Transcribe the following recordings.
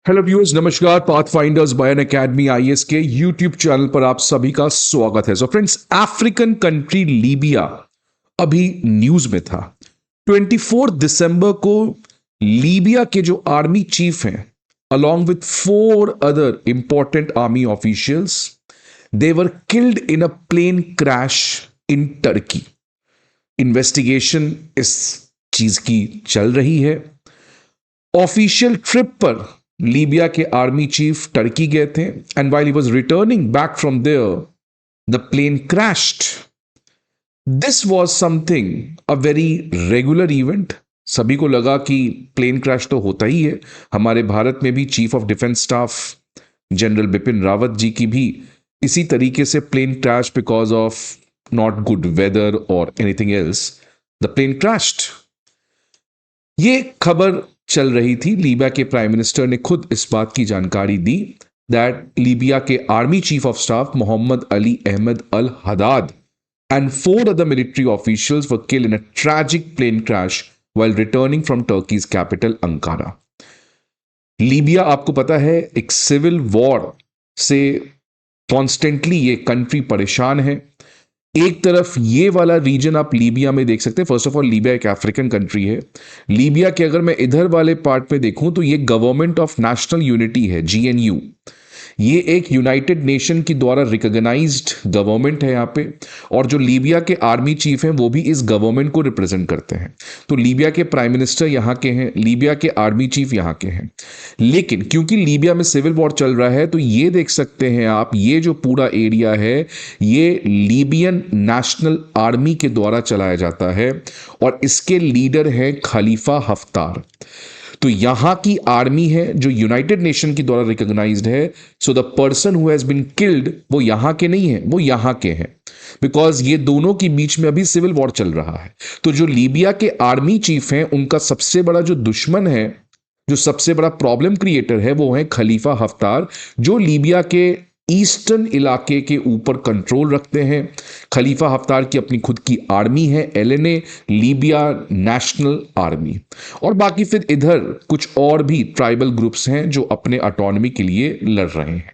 Hello viewers, नमस्कार। Pathfinders bye N academy IAS के YouTube channel पर आप सभी का स्वागत है। So friends, African country Libya अभी न्यूज में था। 24 दिसंबर को लीबिया के जो आर्मी चीफ हैं along with four other important army officials, they were killed in a plane crash in Turkey. Investigation इस चीज की चल रही है। ऑफिशियल ट्रिप पर लीबिया के आर्मी चीफ टर्की गए थे and while he was returning back from there the plane crashed. This was something a very regular event. सभी को लगा कि प्लेन क्रैश तो होता ही है। हमारे भारत में भी chief of defence staff general Bipin Rawat ji की भी इसी तरीके से plane crash because of not good weather और anything else, the plane crashed. ये खबर चल रही थी। लीबिया के प्राइम मिनिस्टर ने खुद इस बात की जानकारी दी दैट लीबिया के army chief of staff Mohammed Ali Ahmed al Haddad and four other military officials were killed in a tragic plane crash while returning from Turkey's capital Ankara. Libya आपको पता है एक सिविल वॉर से constantly ये country परेशान है। एक तरफ ये वाला रीजन आप लीबिया में देख सकते हैं। फर्स्ट ऑफ ऑल, लीबिया एक अफ्रीकन कंट्री है। लीबिया के अगर मैं इधर वाले पार्ट में देखूं तो ये गवर्नमेंट ऑफ नेशनल यूनिटी है, जीएनयू। ये एक यूनाइटेड नेशन की द्वारा रिकॉग्नाइज्ड गवर्नमेंट है यहाँ पे, और जो लीबिया के आर्मी चीफ हैं वो भी इस गवर्नमेंट को रिप्रेजेंट करते हैं। तो लीबिया के प्राइम मिनिस्टर यहाँ के हैं, लीबिया के आर्मी चीफ यहाँ के हैं। लेकिन क्योंकि लीबिया में सिविल वॉर चल रहा है तो ये देख सकते हैं आप, ये जो पूरा एरिया है ये लीबियन नेशनल आर्मी के द्वारा चलाया जाता है और इसके लीडर हैं खलीफा हफ्तार। तो यहां की आर्मी है जो यूनाइटेड नेशन के द्वारा रिकॉग्नाइज्ड है। So the person who has been killed वो यहां के नहीं है, वो यहां के हैं, बिकॉज ये दोनों के बीच में अभी सिविल वॉर चल रहा है। तो जो लीबिया के आर्मी चीफ हैं उनका सबसे बड़ा जो दुश्मन है, जो सबसे बड़ा प्रॉब्लम क्रिएटर है, वो है खलीफा हफ्तार, जो लीबिया के ईस्टर्न इलाके के ऊपर कंट्रोल रखते हैं। खलीफा हफ्तार की अपनी खुद की आर्मी है, एलएनए, लीबिया नेशनल आर्मी, और बाकी फिर इधर कुछ और भी ट्राइबल ग्रुप्स हैं जो अपने ऑटोनॉमी के लिए लड़ रहे हैं।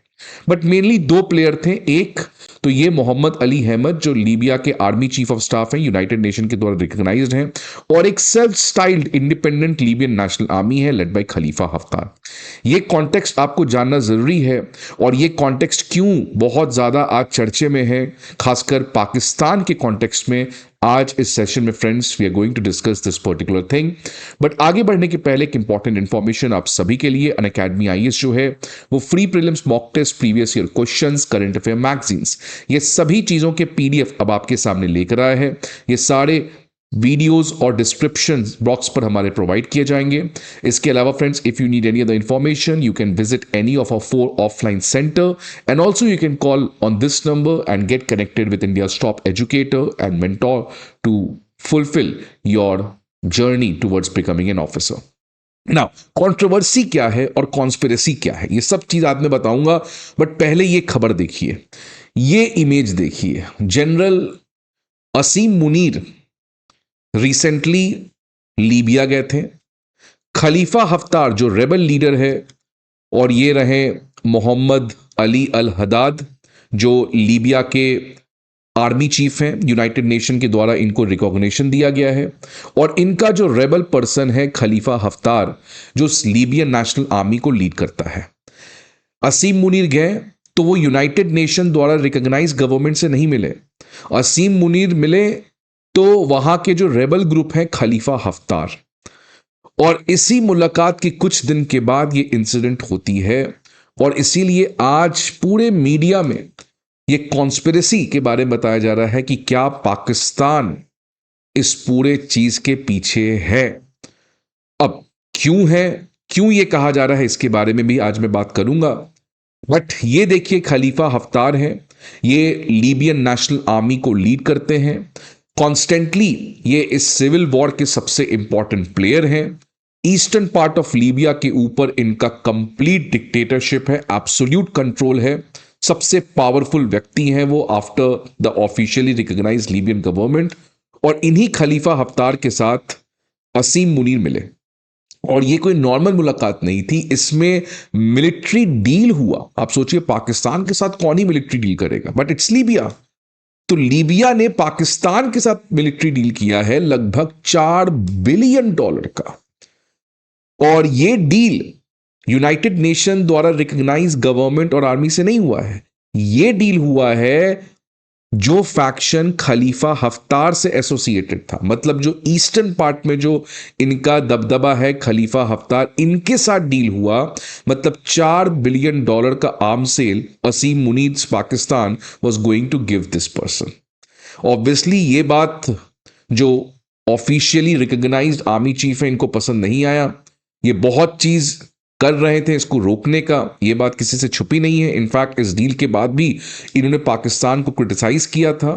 बट मेनली दो प्लेयर थे। एक तो ये मोहम्मद अली अहमद जो लीबिया के आर्मी चीफ ऑफ स्टाफ हैं, यूनाइटेड नेशन के द्वारा रिकॉग्नाइज्ड हैं, और एक self styled independent Libyan national army है लेड बाय खलीफा हफ्तार। ये कॉन्टेक्स्ट आपको जानना जरूरी है, और ये कॉन्टेक्स्ट क्यों बहुत ज्यादा आज चर्चे में है, खासकर पाकिस्तान के कॉन्टेक्स्ट में। आज इस सेशन में friends we are going to discuss this particular thing. But आगे बढ़ने के पहले एक इंपॉर्टेंट इंफॉर्मेशन आप सभी के लिए। अनअकैडमी आईएएस जो है वो free prelims, mock test, previous year questions, current affair magazines, ये सभी चीजों के पीडीएफ अब आपके सामने लेकर आया है। ये सारे वीडियोस और डिस्क्रिप्शन बॉक्स पर हमारे प्रोवाइड किए जाएंगे। इसके अलावा friends, if you need any other information you can visit any of our 4 offline centre, and also you can call on this number and get connected with India's top educator and mentor to fulfil your journey towards becoming an officer. Now, controversy क्या है और conspiracy क्या है, ये सब चीज आज मैं बताऊंगा। बट पहले ये खबर देखिए, ये इमेज देखिए। जनरल असीम मुनीर रिसेंटली लीबिया गए थे। खलीफा हफ्तार जो रेबल लीडर है, और ये रहे मोहम्मद अली अल हदाद जो लीबिया के आर्मी चीफ हैं, यूनाइटेड नेशन के द्वारा इनको रिकॉग्निशन दिया गया है। और इनका जो रेबल पर्सन है खलीफा हफ्तार, जो लीबियन नेशनल आर्मी को लीड करता है। असीम मुनीर गए तो वो यूनाइटेड नेशन द्वारा रिकॉग्नाइज गवर्नमेंट से नहीं मिले। असीम मुनीर मिले तो वहां के जो रेबल ग्रुप है खलीफा हफ्तार, और इसी मुलाकात के कुछ दिन के बाद ये इंसिडेंट होती है। और इसीलिए आज पूरे मीडिया में ये कॉन्स्पिरेसी के बारे में बताया जा रहा है कि क्या पाकिस्तान इस पूरे चीज के पीछे है। अब क्यों है, क्यों ये कहा जा रहा है, इसके बारे में भी आज मैं बात करूंगा। बट ये देखिए, खलीफा हफ्तार है, ये लीबियन नेशनल आर्मी को लीड करते हैं कॉन्स्टेंटली। ये इस सिविल वॉर के सबसे इंपॉर्टेंट प्लेयर हैं। ईस्टर्न पार्ट ऑफ लीबिया के ऊपर इनका कंप्लीट डिक्टेटरशिप है, एब्सोल्यूट कंट्रोल है। सबसे पावरफुल व्यक्ति हैं वो after the officially recognised Libyan government. और इन्हीं खलीफा हफ्तार के साथ असीम मुनीर मिले। और ये कोई नॉर्मल मुलाकात नहीं थी, इसमें मिलिट्री डील हुआ। आप सोचिए पाकिस्तान के साथ कौन ही मिलिट्री डील करेगा, बट इट्स लीबिया। तो लीबिया ने पाकिस्तान के साथ मिलिट्री डील किया है लगभग $4 बिलियन का। और ये डील यूनाइटेड नेशन द्वारा रिकॉग्नाइज गवर्नमेंट और आर्मी से नहीं हुआ है, ये डील हुआ है जो फैक्शन खलीफा हफ्तार से एसोसिएटेड था। मतलब जो ईस्टर्न पार्ट में जो इनका दबदबा है, खलीफा हफ्तार, इनके साथ डील हुआ। मतलब $4 बिलियन का arm sale Asim Munir Pakistan was going to give this person. Obviously ये बात जो ऑफिशियली रिकॉग्नाइज्ड आर्मी चीफ है इनको पसंद नहीं आया। ये बहुत चीज कर रहे थे इसको रोकने का, ये बात किसी से छुपी नहीं है। इनफैक्ट इस डील के बाद भी इन्होंने पाकिस्तान को क्रिटिसाइज किया था।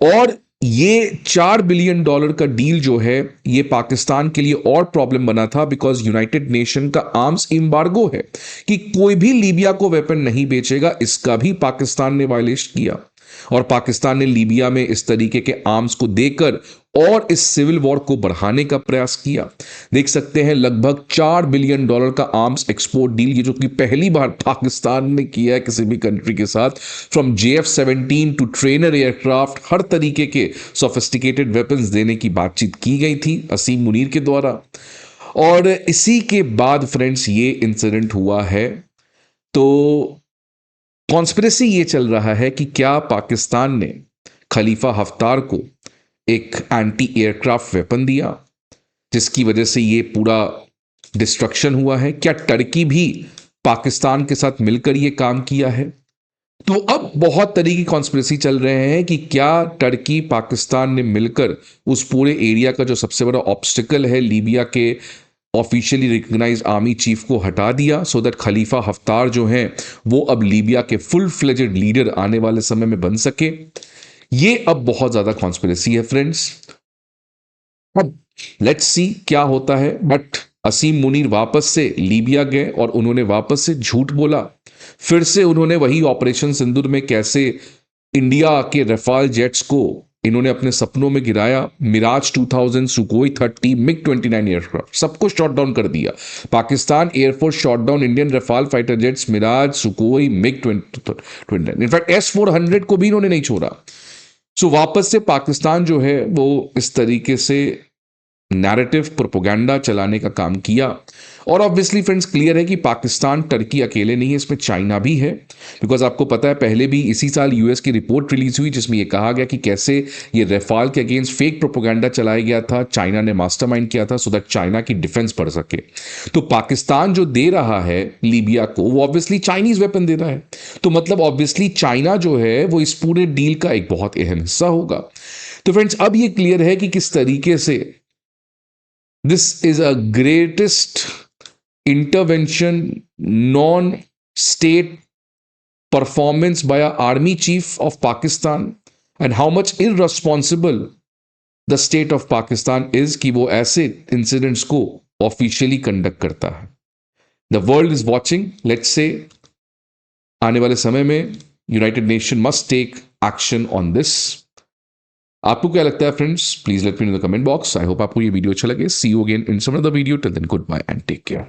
और ये $4 बिलियन का डील जो है ये पाकिस्तान के लिए और प्रॉब्लम बना था, बिकॉज यूनाइटेड नेशन का आर्म्स एम्बार्गो है कि कोई भी लीबिया को वेपन नहीं बेचेगा, इसका भी पाकिस्तान ने वायलेट किया। और पाकिस्तान ने लीबिया में इस तरीके के आर्म्स को देकर और इस सिविल वॉर को बढ़ाने का प्रयास किया। देख सकते हैं लगभग $4 बिलियन का आर्म्स एक्सपोर्ट डील, ये जो कि पहली बार पाकिस्तान ने किया है किसी भी कंट्री के साथ। From JF-17 to trainer aircraft, हर तरीके के सोफिस्टिकेटेड वेपन्स देने की बातचीत की गई थी असीम मुनीर के द्वारा। और इसी के बाद फ्रेंड्स ये इंसिडेंट हुआ है। तो कॉन्स्पिरेसी ये चल रहा है कि क्या पाकिस्तान ने खलीफा हफ्तार को एक एंटी एयरक्राफ्ट वेपन दिया जिसकी वजह से ये पूरा डिस्ट्रक्शन हुआ है? क्या टर्की भी पाकिस्तान के साथ मिलकर ये काम किया है? तो अब बहुत तरह की कॉन्स्पिरेसी चल रहे हैं कि क्या टर्की पाकिस्तान ने मिलकर उस पूरे एरिया का जो सबसे बड़ा ऑब्स्टिकल है लीबिया के ऑफिशियली रिकॉग्नाइज आर्मी चीफ को हटा दिया, सो दैट खलीफा हफ्तार जो हैं वो अब लीबिया के फुल फ्लेजेड लीडर आने वाले समय में बन सके। ये अब बहुत ज्यादा कॉन्स्पिरेसी है फ्रेंड्स। अब लेट्स सी क्या होता है। बट असीम मुनीर वापस से लीबिया गए और उन्होंने वापस से झूठ बोला। फिर से उन्होंने वही ऑपरेशन सिंदूर में कैसे इंडिया के रफाल जेट्स को इन्होंने अपने सपनों में गिराया, मिराज 2000, सुकोई 30, MiG-29 एयरक्राफ्ट सबको शॉट डाउन कर दिया। Pakistan air force shot down Indian Rafale fighter jets, Mirage, Sukhoi, MiG-29। In fact S-400 को भी इन्होंने नहीं छोड़ा। सो वापस से पाकिस्तान जो है वो इस तरीके से नैरेटिव प्रोपोगंडा चलाने का काम किया। और ऑब्वियसली फ्रेंड्स क्लियर है कि पाकिस्तान टर्की अकेले नहीं है, इसमें चाइना भी है। बिकॉज आपको पता है पहले भी इसी साल यूएस की रिपोर्ट रिलीज हुई जिसमें यह कहा गया कि कैसे ये रफाल के अगेंस्ट फेक प्रोपोगंडा चलाया गया था, चाइना ने मास्टरमाइंड किया था सो दैट चाइना की डिफेंस बढ़ सके। तो पाकिस्तान जो दे रहा है लीबिया को वो ऑब्वियसली चाइनीज वेपन दे रहा है। तो मतलब ऑब्वियसली चाइना जो है वो इस पूरे डील का एक बहुत अहम हिस्सा होगा। तो फ्रेंड्स अब ये क्लियर है कि किस तरीके से this is a greatest intervention, non-state performance by a army chief of Pakistan, and how much irresponsible the state of Pakistan is कि वो ऐसे incidents को officially conduct करता है। The world is watching. Let's say आने वाले समय में United Nation must take action on this. आपको क्या लगता है friends? Please let me know in the comment box. I hope आपको ये वीडियो अच्छा लगे। See you again in some other video. Till then goodbye and take care.